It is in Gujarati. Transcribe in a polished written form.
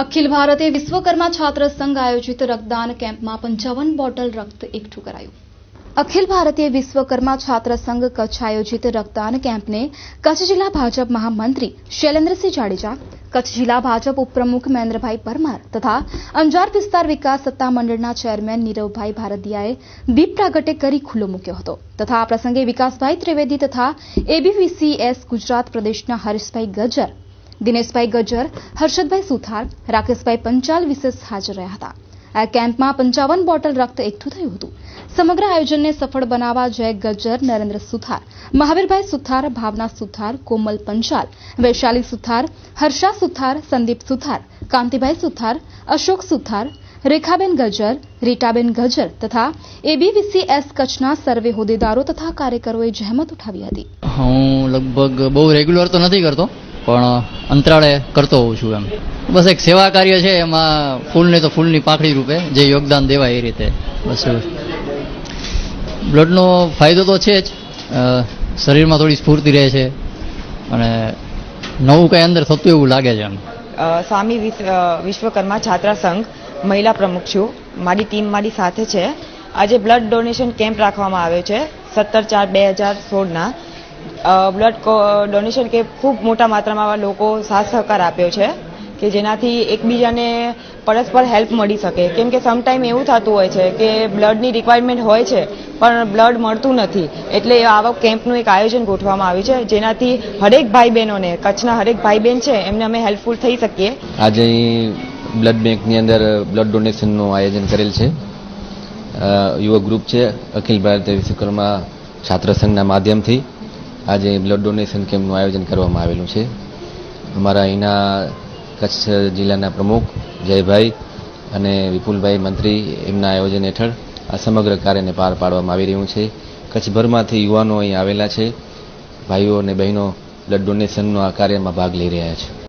અખિલ ભારતીય વિશ્વકર્મા છાત્ર સંઘ આયોજિત રક્તદાન કેમ્પમાં 55 બોટલ રક્ત એકઠું કરાયું। અખિલ ભારતીય વિશ્વકર્મા છાત્ર સંઘ કચ્છ આયોજિત રક્તદાન કેમ્પને કચ્છ જિલ્લા ભાજપ મહામંત્રી શૈલેન્દ્રસિંહ જાડેજા, કચ્છ જિલ્લા ભાજપ ઉપપ્રમુખ મહેન્દ્રભાઈ પરમાર તથા અંજાર વિસ્તાર વિકાસ સત્તામંડળના ચેરમેન નીરવભાઈ ભારતીયાએ દીપ પ્રાગટ્ય કરી ખુલ્લો મૂક્યો હતો તથા આ પ્રસંગે વિકાસભાઈ ત્રિવેદી તથા એબીવીસીએસ ગુજરાત પ્રદેશના હરીશભાઈ ગજ્જર, દિનેશભાઈ ગજ્જર, હર્ષદભાઈ સુથાર, રાકેશભાઈ પંચાલ વિશેષ હાજર રહ્યા હતા। આ કેમ્પમાં 55 બોટલ રક્ત એકઠું થયું હતું। સમગ્ર આયોજનને સફળ બનાવવા જય ગજ્જર, નરેન્દ્ર સુથાર, મહાવીરભાઈ સુથાર, ભાવના સુથાર, કોમલ પંચાલ, વૈશાલી સુથાર, હર્ષા સુથાર, સંદીપ સુથાર, કાંતિભાઈ સુથાર, અશોક સુથાર, રેખાબેન ગજ્જર, રીટાબેન ગજ્જર તથા એબીવીસીએસ કચ્છના સર્વે હોદ્દેદારો તથા કાર્યકરોએ જહેમત ઉઠાવી હતી। હું લગભગ બહુ રેગ્યુલર તો નથી કરતો, પણ અંતરાળે કરતો હોઉં છું। એમ બસ એક સેવા કાર્ય છે, એમાં ફૂલને તો ફૂલની પાંખડી રૂપે જે યોગદાન દેવાય એ રીતે બસ। બ્લડનો ફાયદો તો છે જ, શરીરમાં થોડી સ્ફૂર્તિ રહે છે અને નવું કંઈ અંદર થતું એવું લાગે છે। એમ સ્વામી વિશ્વકર્મા છાત્ર સંઘ મહિલા પ્રમુખ છું। મારી ટીમ મારી સાથે છે। આજે બ્લડ ડોનેશન કેમ્પ રાખવામાં આવ્યો છે 17/4/2016ના। બ્લડ ડોનેશન કેમ્પ ખૂબ મોટા માત્રામાં લોકો સાથ સહકાર આપ્યો છે કે જેનાથી એકબીજાને પરસ્પર હેલ્પ મળી શકે। કેમ કે સમટાઈમ એવું થતું હોય છે કે બ્લડની રિક્વાયરમેન્ટ હોય છે પણ બ્લડ મળતું નથી, એટલે આવા કેમ્પનું એક આયોજન ગોઠવવામાં આવ્યું છે જેનાથી હરેક ભાઈ બહેનોને, કચ્છના હરેક ભાઈ બહેન છે એમને અમે હેલ્પફુલ થઈ શકીએ। આજે બ્લડ બેંકની અંદર બ્લડ ડોનેશનનું આયોજન કરેલ છે। યુવક ગ્રુપ છે અખિલ ભારતીય વિશ્વકર્મા છાત્ર સંઘના માધ્યમથી આજે બ્લડ ડોનેશન કેમ્પનું આયોજન કરવામાં આવેલું છે। અમારા અહીંના કચ્છ જિલ્લાના પ્રમુખ જયભાઈ અને વિપુલભાઈ મંત્રી એમના આયોજન હેઠળ આ સમગ્ર કાર્યને પાર પાડવામાં આવી રહ્યું છે। કચ્છભરમાંથી યુવાનો અહીં આવેલા છે, ભાઈઓ અને બહેનો બ્લડ ડોનેશનનો આ કાર્યમાં ભાગ લઈ રહ્યા છે।